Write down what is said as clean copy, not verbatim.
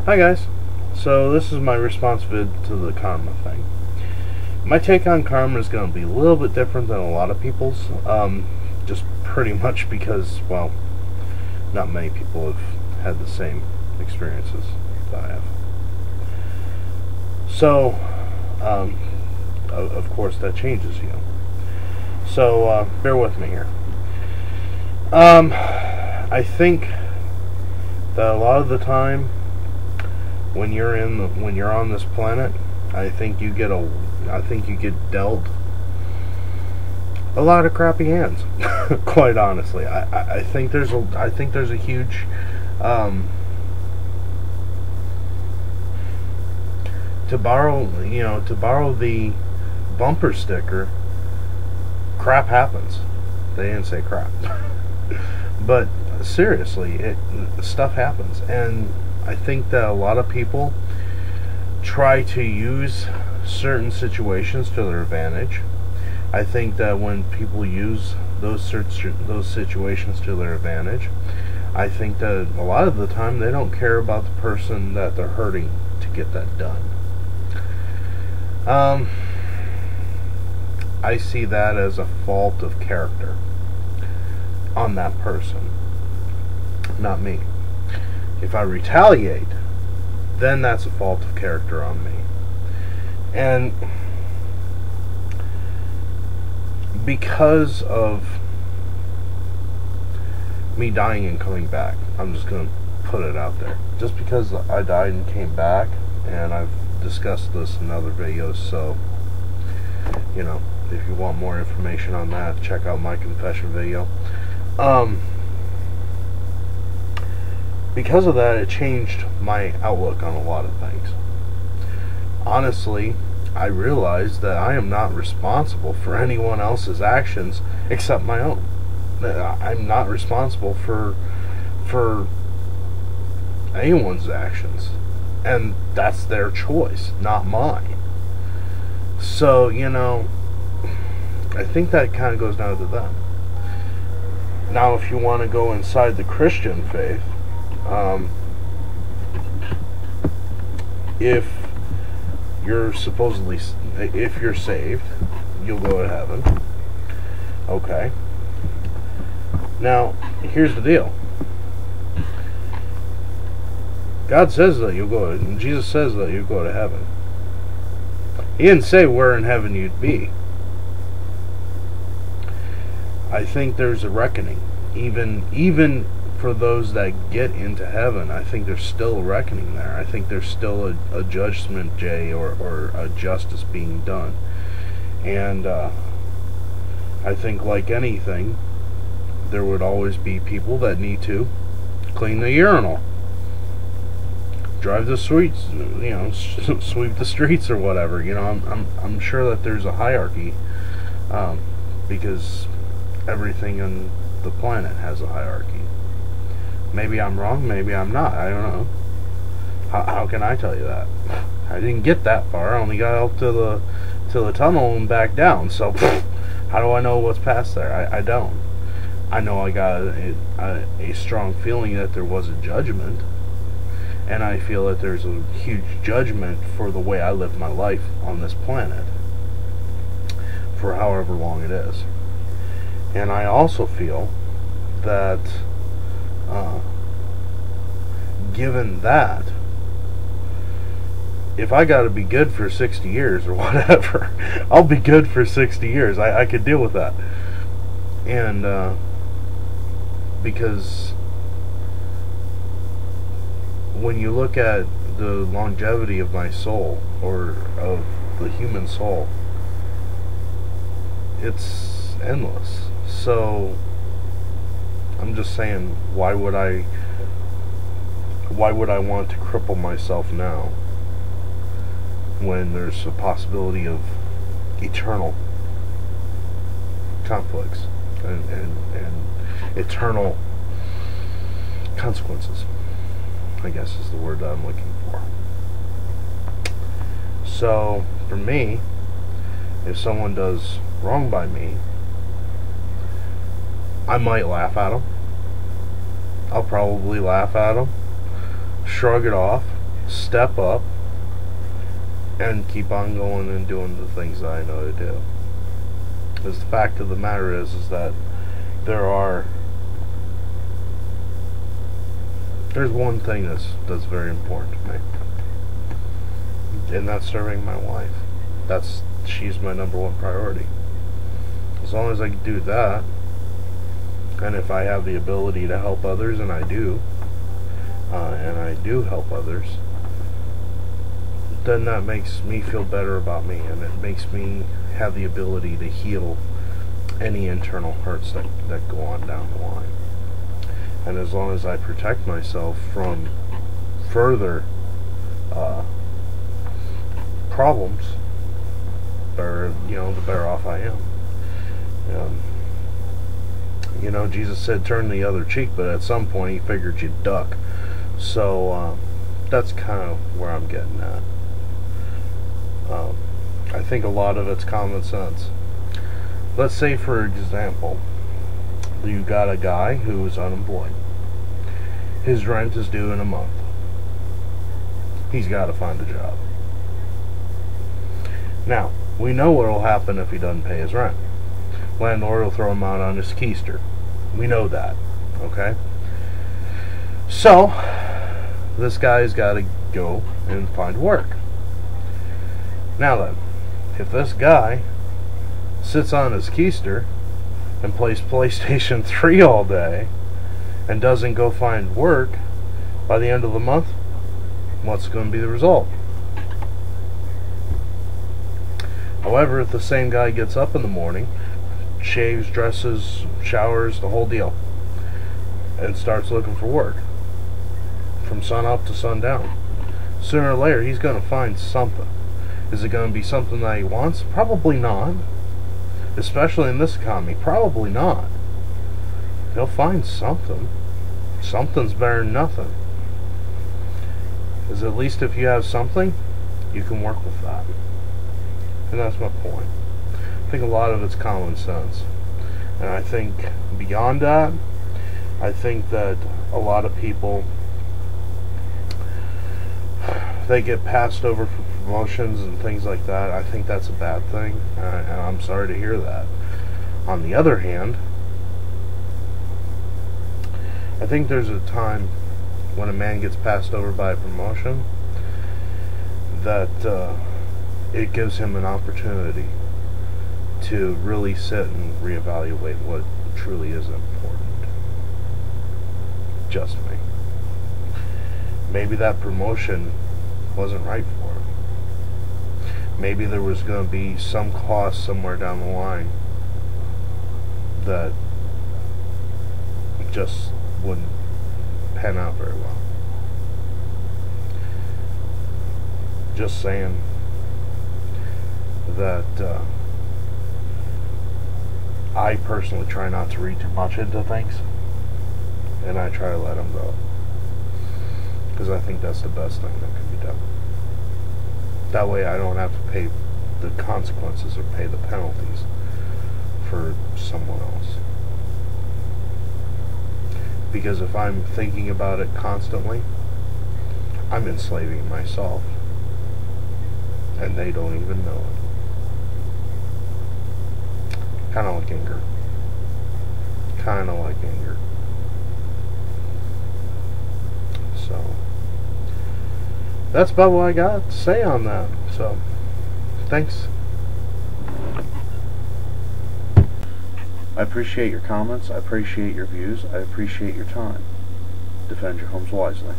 Hi guys. So this is my response vid to the karma thing. My take on karma is going to be a little bit different than a lot of people's. Just pretty much because, well, not many people have had the same experiences that I have. So, of course that changes you. So, bear with me here. I think that a lot of the time when you're on this planet, I think you get dealt a lot of crappy hands. Quite honestly, I think there's a huge to borrow the bumper sticker, crap happens. They didn't say crap. But seriously, stuff happens, and I think that a lot of people try to use certain situations to their advantage. I think that when people use those situations to their advantage, I think that a lot of the time they don't care about the person that they're hurting to get that done. I see that as a fault of character on that person, not me. If I retaliate, then that's a fault of character on me. And because of me dying and coming back, I'm just going to put it out there. Just because I died and came back, and I've discussed this in other videos, so, you know, if you want more information on that, check out my confession video. Because of that, it changed my outlook on a lot of things. Honestly, I realized that I am not responsible for anyone else's actions except my own. I'm not responsible for anyone's actions, and that's their choice, not mine. So, you know, I think that kind of goes down to them. Now, if you want to go inside the Christian faith, if you're saved, you'll go to heaven. Okay. Now, here's the deal. God says that you'll go, and Jesus says that you'll go to heaven. He didn't say where in heaven you'd be. I think there's a reckoning. Even for those that get into heaven, I think there's still a reckoning there. I think there's still a judgment day or a justice being done. And I think, like anything, there would always be people that need to clean the urinal, drive the streets, you know, sweep the streets or whatever. You know, I'm sure that there's a hierarchy, because everything on the planet has a hierarchy. Maybe I'm wrong, maybe I'm not, I don't know. How can I tell you that? I didn't get that far. I only got out to the tunnel and back down, so how do I know what's past there? I don't. I know I got a strong feeling that there was a judgment, and I feel that there's a huge judgment for the way I live my life on this planet, for however long it is. And I also feel that given that, if I gotta be good for 60 years or whatever, I'll be good for 60 years. I could deal with that. And because when you look at the longevity of my soul, or of the human soul, it's endless. So I'm just saying, why would I want to cripple myself now when there's a possibility of eternal conflicts and eternal consequences, I guess is the word that I'm looking for. So for me, if someone does wrong by me, I might laugh at them. I'll probably laugh at them, shrug it off, step up and keep on going and doing the things that I know to do. Because the fact of the matter is that there's one thing that's very important to me, and that's serving my wife. She's my number one priority. As long as I can do that, and if I have the ability to help others, and I do help others, then that makes me feel better about me, and it makes me have the ability to heal any internal hurts that go on down the line. And as long as I protect myself from further problems, the better off I am. Jesus said turn the other cheek, but at some point he figured you'd duck. So that's kind of where I'm getting at. I think a lot of it's common sense. Let's say, for example, you got a guy who is unemployed. His rent is due in a month. He's got to find a job. Now, we know what will happen if he doesn't pay his rent. Landlord will throw him out on his keister. We know that, okay? So, this guy's got to go and find work. Now then, if this guy sits on his keister and plays PlayStation 3 all day and doesn't go find work, by the end of the month, what's going to be the result? However, if the same guy gets up in the morning, shaves, dresses, showers, the whole deal, and starts looking for work from sun up to sundown, sooner or later he's going to find something. Is it going to be something that he wants? Probably not. Especially in this economy, probably not. He'll find something. Something's better than nothing. Because at least if you have something, you can work with that. And that's my point. I think a lot of it's common sense. And I think beyond that, I think that a lot of people, they get passed over for promotions and things like that. I think that's a bad thing, and I'm sorry to hear that. On the other hand, I think there's a time when a man gets passed over by a promotion that it gives him an opportunity to really sit and reevaluate what truly is important. Just me. Maybe that promotion wasn't right for him. Maybe there was going to be some cost somewhere down the line that just wouldn't pan out very well. Just saying that I personally try not to read too much into things, and I try to let them go, because I think that's the best thing that can be done. That way I don't have to pay the consequences or pay the penalties for someone else. Because if I'm thinking about it constantly, I'm enslaving myself, and they don't even know it. Kind of like anger. Kind of like anger. So that's about what I got to say on that. So thanks. I appreciate your comments. I appreciate your views. I appreciate your time. Defend your homes wisely.